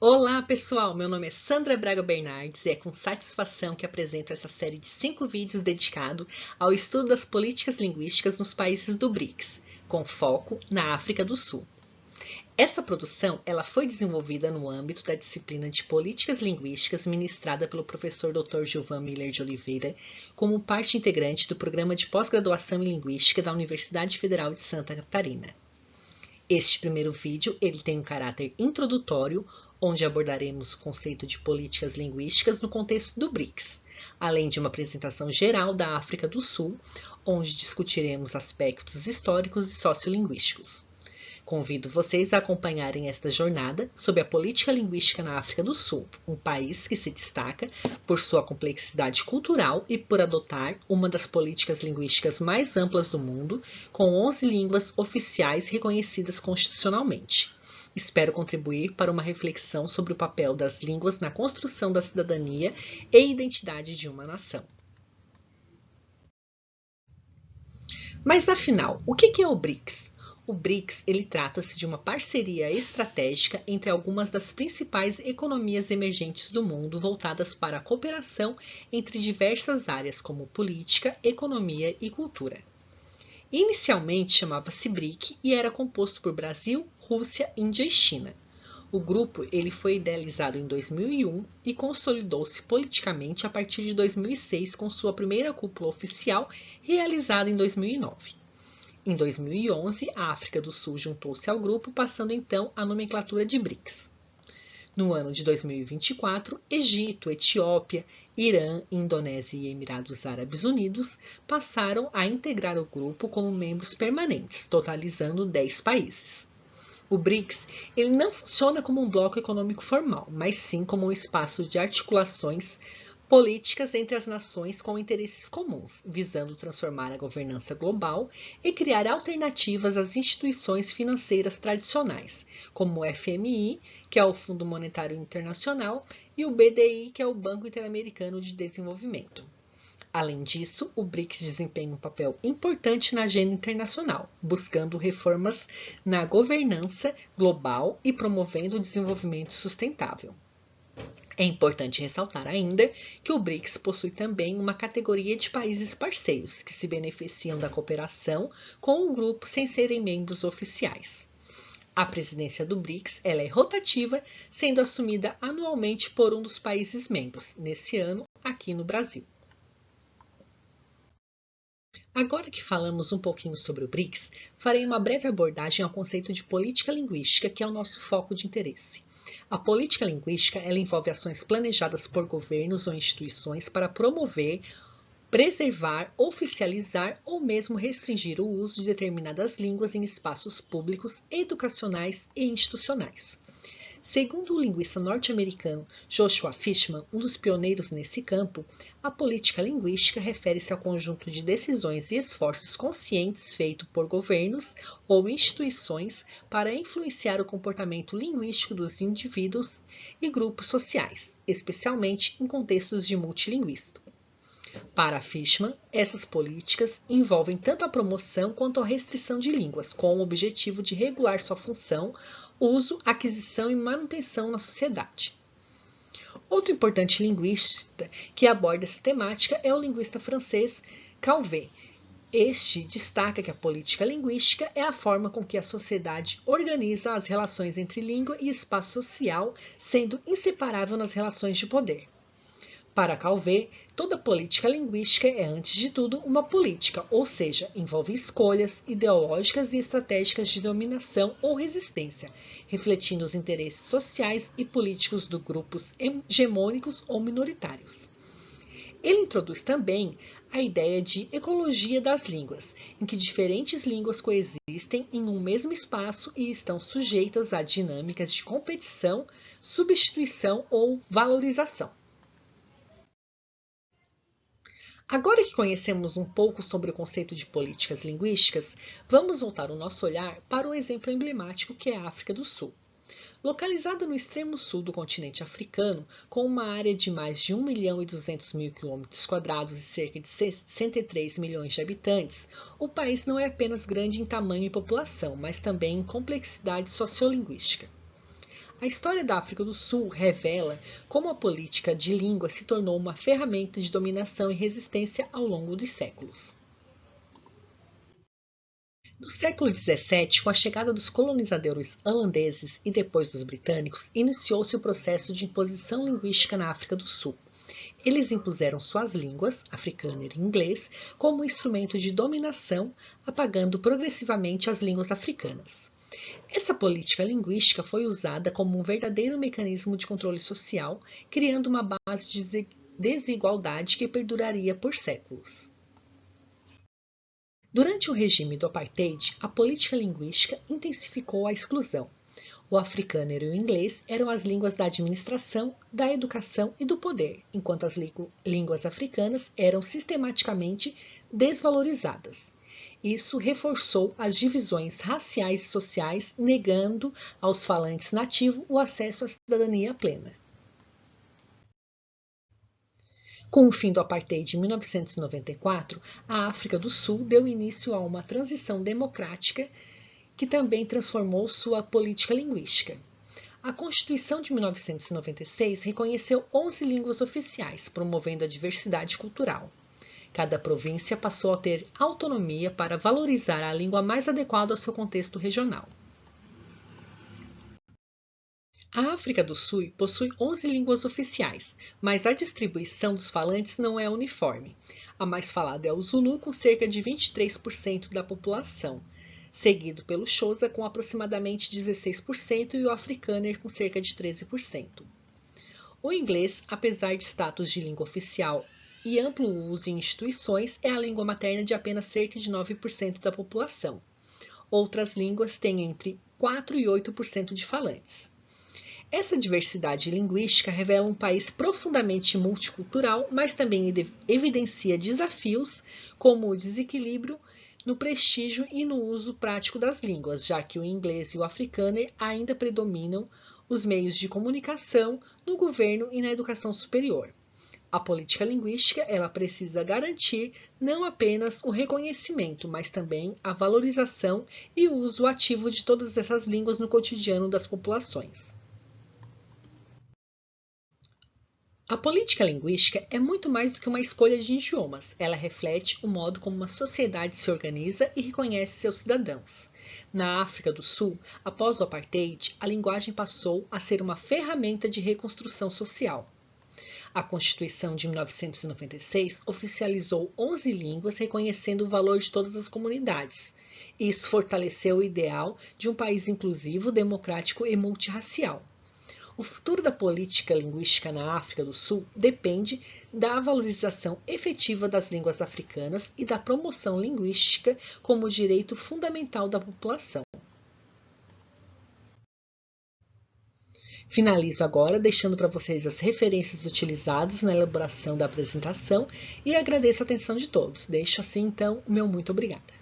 Olá pessoal, meu nome é Sandra Braga Bernardes e é com satisfação que apresento essa série de 5 vídeos dedicado ao estudo das políticas linguísticas nos países do BRICS, com foco na África do Sul. Essa produção foi desenvolvida no âmbito da disciplina de Políticas Linguísticas ministrada pelo professor Dr. Gilvan Miller de Oliveira, como parte integrante do Programa de Pós-Graduação em Linguística da Universidade Federal de Santa Catarina. Este primeiro vídeo tem um caráter introdutório, onde abordaremos o conceito de políticas linguísticas no contexto do BRICS, além de uma apresentação geral da África do Sul, onde discutiremos aspectos históricos e sociolinguísticos. Convido vocês a acompanharem esta jornada sobre a política linguística na África do Sul, um país que se destaca por sua complexidade cultural e por adotar uma das políticas linguísticas mais amplas do mundo, com 11 línguas oficiais reconhecidas constitucionalmente. Espero contribuir para uma reflexão sobre o papel das línguas na construção da cidadania e identidade de uma nação. Mas afinal, o que é o BRICS? O BRICS trata-se de uma parceria estratégica entre algumas das principais economias emergentes do mundo voltadas para a cooperação entre diversas áreas como política, economia e cultura. Inicialmente chamava-se BRIC e era composto por Brasil, Rússia, Índia e China. O grupo foi idealizado em 2001 e consolidou-se politicamente a partir de 2006 com sua primeira cúpula oficial realizada em 2009. Em 2011, a África do Sul juntou-se ao grupo, passando então a nomenclatura de BRICS. No ano de 2024, Egito, Etiópia, Irã, Indonésia e Emirados Árabes Unidos passaram a integrar o grupo como membros permanentes, totalizando 10 países. O BRICS não funciona como um bloco econômico formal, mas sim como um espaço de articulações políticas entre as nações com interesses comuns, visando transformar a governança global e criar alternativas às instituições financeiras tradicionais, como o FMI, que é o Fundo Monetário Internacional, e o BDI, que é o Banco Interamericano de Desenvolvimento. Além disso, o BRICS desempenha um papel importante na agenda internacional, buscando reformas na governança global e promovendo o desenvolvimento sustentável. É importante ressaltar ainda que o BRICS possui também uma categoria de países parceiros que se beneficiam da cooperação com o grupo sem serem membros oficiais. A presidência do BRICS é rotativa, sendo assumida anualmente por um dos países membros, nesse ano aqui no Brasil. Agora que falamos um pouquinho sobre o BRICS, farei uma breve abordagem ao conceito de política linguística, que é o nosso foco de interesse. A política linguística envolve ações planejadas por governos ou instituições para promover, preservar, oficializar ou mesmo restringir o uso de determinadas línguas em espaços públicos, educacionais e institucionais. Segundo o linguista norte-americano Joshua Fishman, um dos pioneiros nesse campo, a política linguística refere-se ao conjunto de decisões e esforços conscientes feitos por governos ou instituições para influenciar o comportamento linguístico dos indivíduos e grupos sociais, especialmente em contextos de multilinguismo. Para Fishman, essas políticas envolvem tanto a promoção quanto a restrição de línguas, com o objetivo de regular sua função, uso, aquisição e manutenção na sociedade. Outro importante linguista que aborda essa temática é o linguista francês Calvet. Este destaca que a política linguística é a forma com que a sociedade organiza as relações entre língua e espaço social, sendo inseparável nas relações de poder. Para Calvet, toda política linguística é, antes de tudo, uma política, ou seja, envolve escolhas ideológicas e estratégicas de dominação ou resistência, refletindo os interesses sociais e políticos de grupos hegemônicos ou minoritários. Ele introduz também a ideia de ecologia das línguas, em que diferentes línguas coexistem em um mesmo espaço e estão sujeitas a dinâmicas de competição, substituição ou valorização. Agora que conhecemos um pouco sobre o conceito de políticas linguísticas, vamos voltar o nosso olhar para um exemplo emblemático que é a África do Sul. Localizada no extremo sul do continente africano, com uma área de mais de 1.200.000 km² e cerca de 63 milhões de habitantes, o país não é apenas grande em tamanho e população, mas também em complexidade sociolinguística. A história da África do Sul revela como a política de língua se tornou uma ferramenta de dominação e resistência ao longo dos séculos. No século XVII, com a chegada dos colonizadores holandeses e depois dos britânicos, iniciou-se o processo de imposição linguística na África do Sul. Eles impuseram suas línguas, africâner e inglês, como instrumento de dominação, apagando progressivamente as línguas africanas. Essa política linguística foi usada como um verdadeiro mecanismo de controle social, criando uma base de desigualdade que perduraria por séculos. Durante o regime do apartheid, a política linguística intensificou a exclusão. O africâner e o inglês eram as línguas da administração, da educação e do poder, enquanto as línguas africanas eram sistematicamente desvalorizadas. Isso reforçou as divisões raciais e sociais, negando aos falantes nativos o acesso à cidadania plena. Com o fim do apartheid em 1994, a África do Sul deu início a uma transição democrática que também transformou sua política linguística. A Constituição de 1996 reconheceu 11 línguas oficiais, promovendo a diversidade cultural. Cada província passou a ter autonomia para valorizar a língua mais adequada ao seu contexto regional. A África do Sul possui 11 línguas oficiais, mas a distribuição dos falantes não é uniforme. A mais falada é o Zulu, com cerca de 23% da população, seguido pelo Xhosa, com aproximadamente 16%, e o Afrikaner, com cerca de 13%. O inglês, apesar de status de língua oficial e amplo uso em instituições, é a língua materna de apenas cerca de 9% da população. Outras línguas têm entre 4% e 8% de falantes. Essa diversidade linguística revela um país profundamente multicultural, mas também evidencia desafios como o desequilíbrio no prestígio e no uso prático das línguas, já que o inglês e o afrikaner ainda predominam os meios de comunicação, no governo e na educação superior. A política linguística, ela precisa garantir não apenas o reconhecimento, mas também a valorização e o uso ativo de todas essas línguas no cotidiano das populações. A política linguística é muito mais do que uma escolha de idiomas. Ela reflete o modo como uma sociedade se organiza e reconhece seus cidadãos. Na África do Sul, após o apartheid, a linguagem passou a ser uma ferramenta de reconstrução social. A Constituição de 1996 oficializou 11 línguas, reconhecendo o valor de todas as comunidades. Isso fortaleceu o ideal de um país inclusivo, democrático e multirracial. O futuro da política linguística na África do Sul depende da valorização efetiva das línguas africanas e da promoção linguística como direito fundamental da população. Finalizo agora deixando para vocês as referências utilizadas na elaboração da apresentação e agradeço a atenção de todos. Deixo assim então o meu muito obrigada.